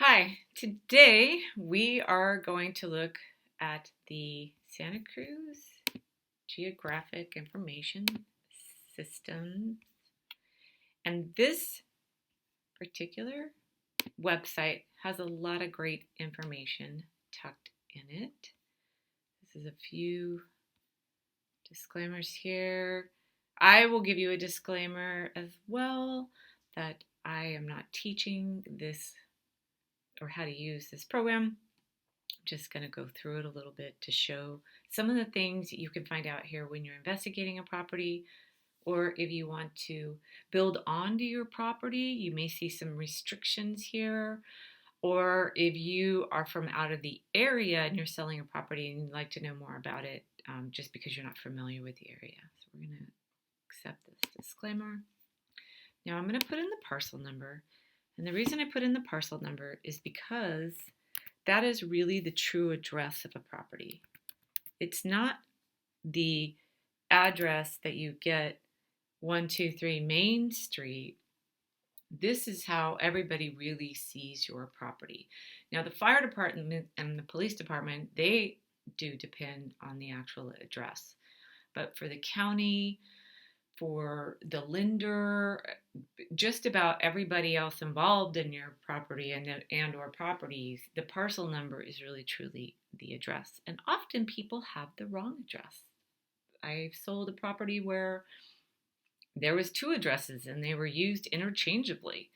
Hi, today we are going to look at the Santa Cruz Geographic Information System. And this particular website has a lot of great information tucked in it. This is a few disclaimers here. I will give you a disclaimer as well that I am not teaching this or how to use this program. I'm just going to go through it a little bit to show some of the things that you can find out here when you're investigating a property, or if you want to build onto your property, you may see some restrictions here. Or if you are from out of the area and you're selling a property and you'd like to know more about it, just because you're not familiar with the area. So we're going to accept this disclaimer. Now I'm going to put in the parcel number. And the reason I put in the parcel number is because that is really the true address of a property. It's not the address that you get 123 Main Street. This is how everybody really sees your property. Now, the fire department and the police department, they do depend on the actual address. But for the county, for the lender, just about everybody else involved in your property and or properties, the parcel number is really truly the address. And often people have the wrong address. I've sold a property where there was two addresses and they were used interchangeably.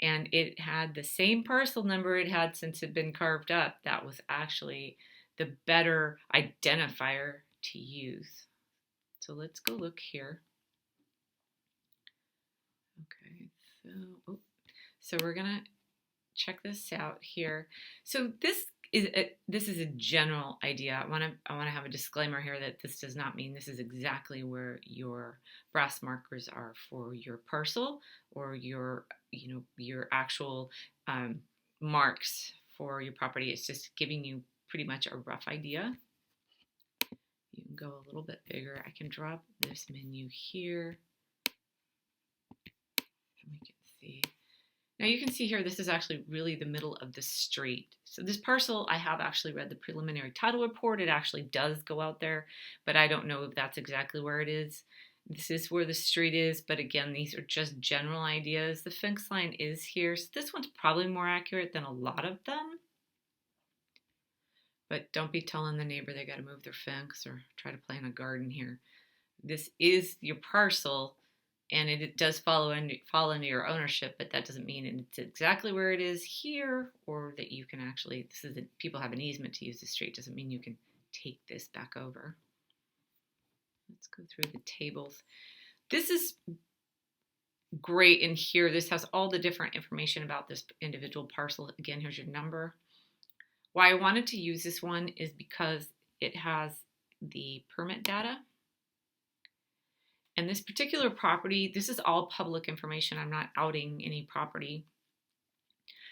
And it had the same parcel number it had since it had been carved up. That was actually the better identifier to use. So let's go look here. Okay, so we're gonna check this out here. So this is a general idea. I want to have a disclaimer here that this does not mean this is exactly where your brass markers are for your parcel or your actual marks for your property. It's just giving you pretty much a rough idea. You can go a little bit bigger. I can drop this menu here. We can see. Now you can see here, this is actually really the middle of the street. So this parcel, I have actually read the preliminary title report. It actually does go out there, but I don't know if that's exactly where it is. This is where the street is, but again, these are just general ideas. The fence line is here, so this one's probably more accurate than a lot of them. But don't be telling the neighbor they got to move their fence or try to plant a garden here. This is your parcel. And it does fall under your ownership, but that doesn't mean it's exactly where it is here, or that you can actually, people have an easement to use the street. Doesn't mean you can take this back over. Let's go through the tables. This is great in here. This has all the different information about this individual parcel. Again, here's your number. Why I wanted to use this one is because it has the permit data. And this particular property, this is all public information. I'm not outing any property.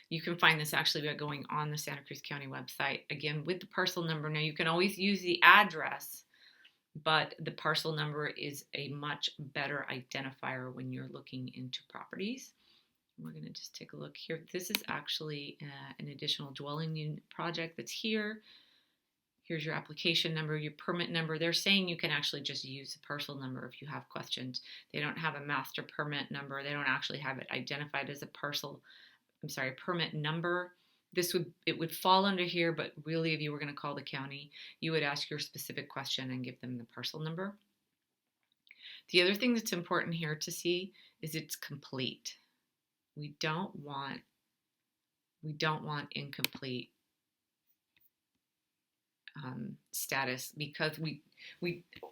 You can find this actually by going on the Santa Cruz County website, again, with the parcel number. Now, you can always use the address, but the parcel number is a much better identifier when you're looking into properties. We're going to just take a look here. This is actually an additional dwelling unit project that's here. Here's your application number, your permit number. They're saying you can actually just use the parcel number if you have questions. They don't have a master permit number. They don't actually have it identified as a permit number. It would fall under here, but really if you were going to call the county, you would ask your specific question and give them the parcel number. The other thing that's important here to see is it's complete. We don't want incomplete status, because we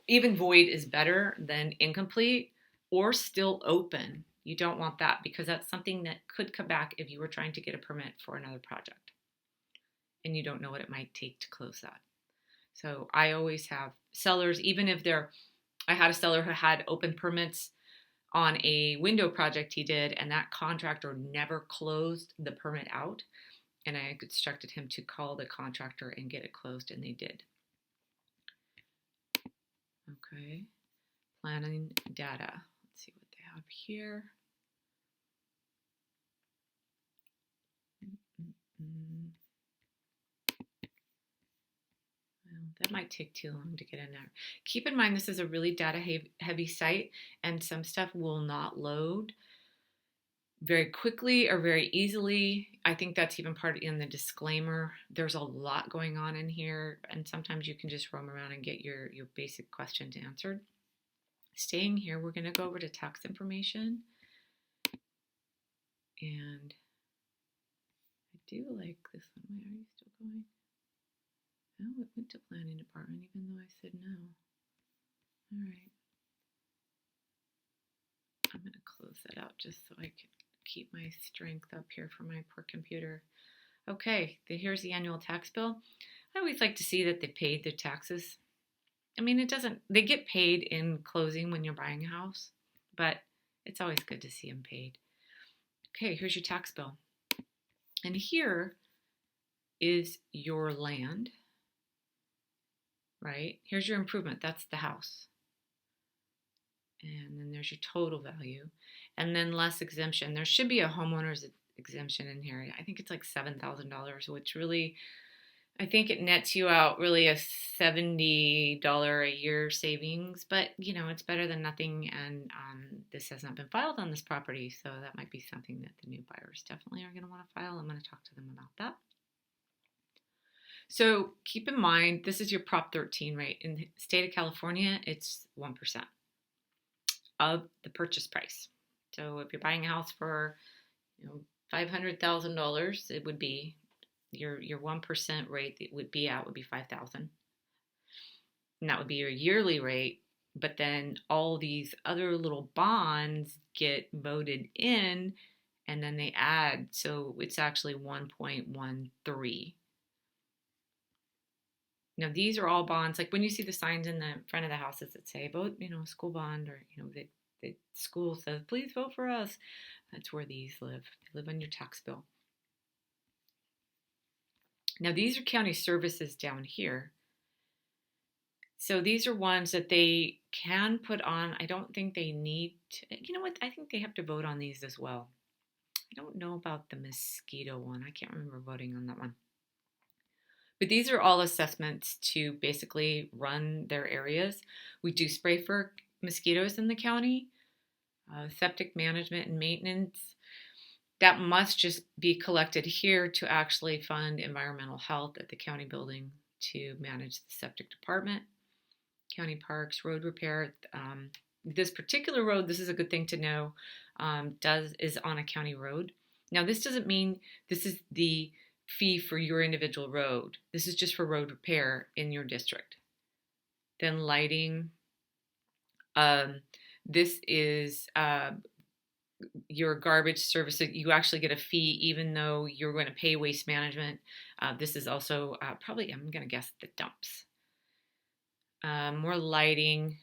even void is better than incomplete or still open. You don't want that, because that's something that could come back if you were trying to get a permit for another project and you don't know what it might take to close that. So I always have sellers, even if I had a seller who had open permits on a window project he did, and that contractor never closed the permit out. And I instructed him to call the contractor and get it closed, and they did. Okay, planning data. Let's see what they have here. Well, that might take too long to get in there. Keep in mind this is a really data heavy site, and some stuff will not load very quickly or very easily. I think that's even part in the disclaimer. There's a lot going on in here, and sometimes you can just roam around and get your basic questions answered. Staying here, we're going to go over to tax information. And I do like this one. Wait, are you still going? No, it went to planning department, even though I said no. All right. I'm going to close that out just so I can keep my strength up here for my poor computer. Okay, here's the annual tax bill. I always like to see that they paid their taxes. I mean, they get paid in closing when you're buying a house, but it's always good to see them paid. Okay, here's your tax bill. And here is your land, right? Here's your improvement. That's the house. And then there's your total value. And then less exemption. There should be a homeowner's exemption in here. I think it's like $7,000, which really, I think it nets you out really a $70 a year savings. But, it's better than nothing. And this has not been filed on this property. So that might be something that the new buyers definitely are going to want to file. I'm going to talk to them about that. So keep in mind, this is your Prop 13 rate. In the state of California, it's 1% of the purchase price. So if you're buying a house for $500,000, it would be your 1% rate that would be $5,000. And that would be your yearly rate. But then all these other little bonds get voted in, and then they add. So it's actually 1.13. Now, these are all bonds. Like when you see the signs in the front of the houses that say vote, school bond, or, the school says, please vote for us. That's where these live. They live on your tax bill. Now, these are county services down here. So these are ones that they can put on. I don't think they need to. You know what? I think they have to vote on these as well. I don't know about the mosquito one. I can't remember voting on that one. But these are all assessments to basically run their areas. We do spray for mosquitoes in the county, septic management and maintenance. That must just be collected here to actually fund environmental health at the county building to manage the septic department, county parks, road repair. This particular road, this is a good thing to know, is on a county road. Now, this doesn't mean this is the fee for your individual road. This is just for road repair in your district. Then lighting. This is your garbage service. You actually get a fee even though you're going to pay waste management. This is also probably, I'm going to guess, the dumps. More lighting.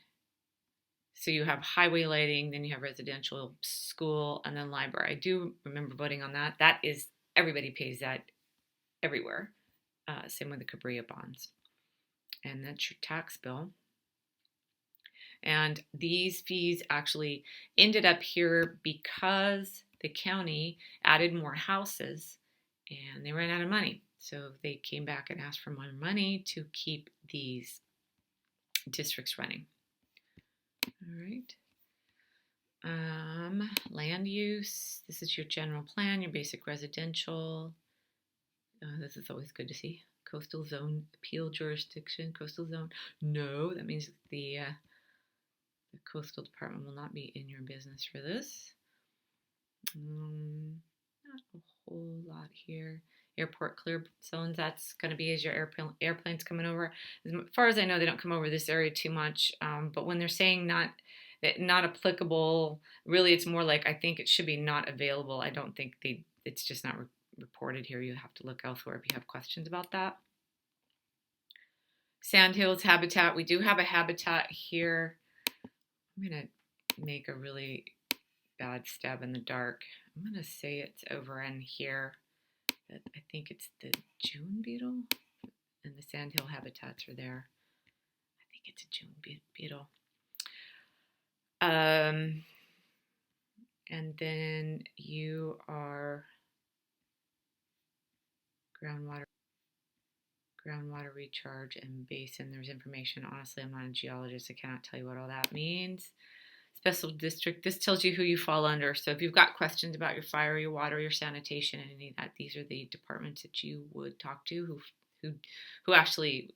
So you have highway lighting, then you have residential, school, and then library. I do remember voting on that. That is, everybody pays that everywhere. Same with the Cabria bonds. And that's your tax bill. And these fees actually ended up here because the county added more houses and they ran out of money. So they came back and asked for more money to keep these districts running. All right. Land use. This is your general plan, your basic residential. This is always good to see. Coastal zone appeal jurisdiction. Coastal zone. No, that means the coastal department will not be in your business for this. Not a whole lot here. Airport clear zones. That's going to be as your airplanes coming over. As far as I know, they don't come over this area too much. But when they're saying not applicable, really, it's more like I think it should be not available. I don't think it's just not reported here. You have to look elsewhere if you have questions about that. Sandhills habitat. We do have a habitat here. I'm going to make a really bad stab in the dark. I'm going to say it's over in here. I think it's the June beetle, and the sandhill habitats are there. I think it's a June beetle. And then you are groundwater recharge and basin. There's information. Honestly, I'm not a geologist. I cannot tell you what all that means. Special district. This tells you who you fall under. So if you've got questions about your fire, your water, your sanitation, and any of that, these are the departments that you would talk to who actually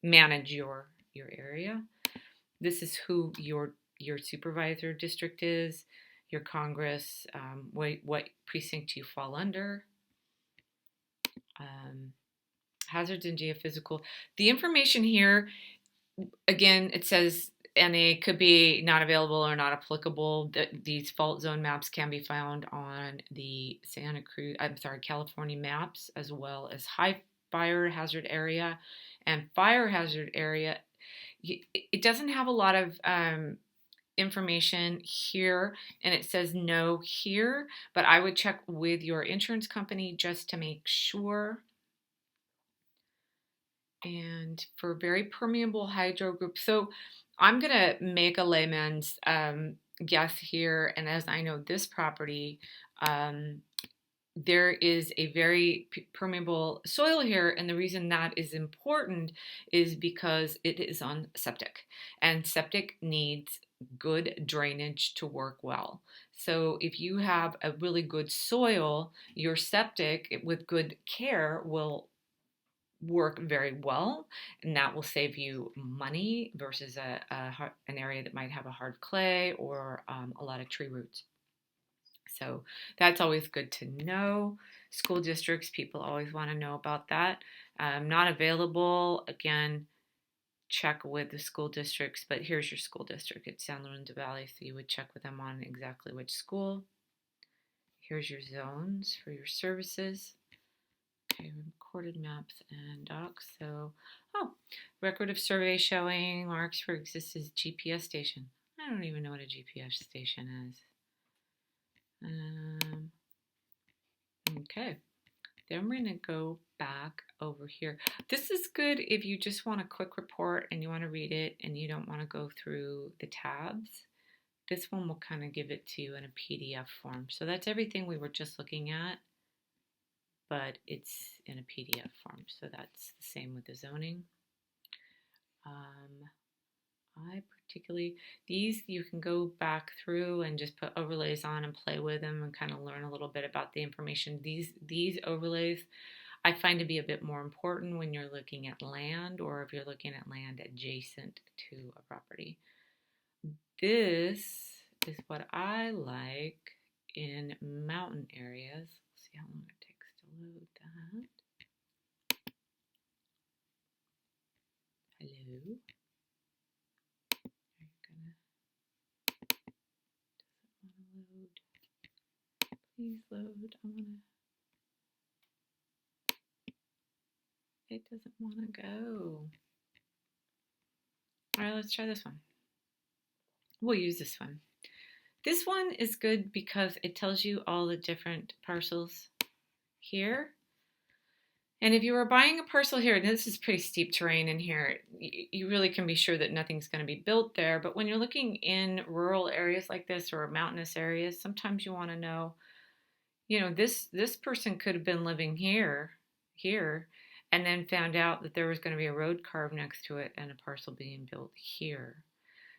manage your area. This is who your supervisor district is, your Congress, what precinct you fall under. Hazards and geophysical. The information here, again, it says NA could be not available or not applicable. These fault zone maps can be found on the California maps, as well as high fire hazard area and fire hazard area. It doesn't have a lot of information here, and it says no here, but I would check with your insurance company just to make sure. And for very permeable hydro group, so I'm going to make a layman's guess here, and as I know this property, there is a very permeable soil here, and the reason that is important is because it is on septic, and septic needs good drainage to work well. So if you have a really good soil, your septic with good care will work very well, and that will save you money versus an area that might have a hard clay or a lot of tree roots. So that's always good to know. School districts, people always want to know about that. Not available, again, check with the school districts, but here's your school district. It's San Lorenzo Valley, so you would check with them on exactly which school. Here's your zones for your services. Okay, recorded maps and docs. So, record of survey showing marks for existing GPS station. I don't even know what a GPS station is. Okay, then we're going to go back over here. This is good if you just want a quick report and you want to read it and you don't want to go through the tabs. This one will kind of give it to you in a PDF form. So that's everything we were just looking at, but it's in a PDF form. So that's the same with the zoning. I particularly, these you can go back through and just put overlays on and play with them and kind of learn a little bit about the information. These overlays I find to be a bit more important when you're looking at land or if you're looking at land adjacent to a property. This is what I like in mountain areas. Let's see how long it takes to load that. Hello. Please load. It doesn't want to go. All right, let's try this one. We'll use this one. This one is good because it tells you all the different parcels here. And if you were buying a parcel here, and this is pretty steep terrain in here, you really can be sure that nothing's going to be built there. But when you're looking in rural areas like this or mountainous areas, sometimes you want to know, this person could have been living here, and then found out that there was going to be a road carved next to it and a parcel being built here.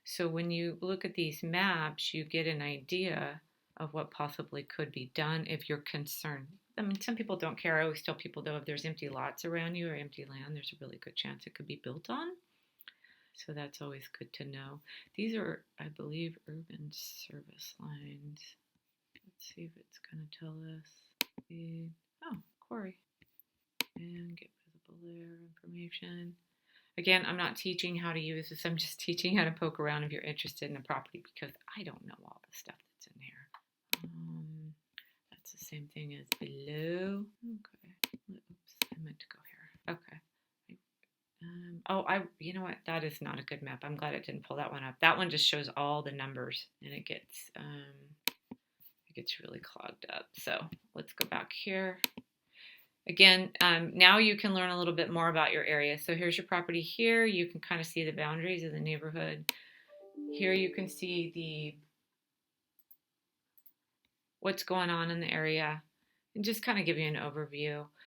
So when you look at these maps, you get an idea of what possibly could be done if you're concerned. I mean, some people don't care. I always tell people, though, if there's empty lots around you or empty land, there's a really good chance it could be built on. So that's always good to know. These are, I believe, urban service lines. Let's see if it's going to tell us. Quarry. And get visible layer information. Again, I'm not teaching how to use this. I'm just teaching how to poke around if you're interested in a property because I don't know all the stuff that's in here. That's the same thing as below. Okay. Oops, I meant to go here. Okay. You know what? That is not a good map. I'm glad it didn't pull that one up. That one just shows all the numbers and it gets really clogged up. So let's go back here. Again, now you can learn a little bit more about your area. So here's your property here. You can kind of see the boundaries of the neighborhood. Here you can see what's going on in the area and just kind of give you an overview.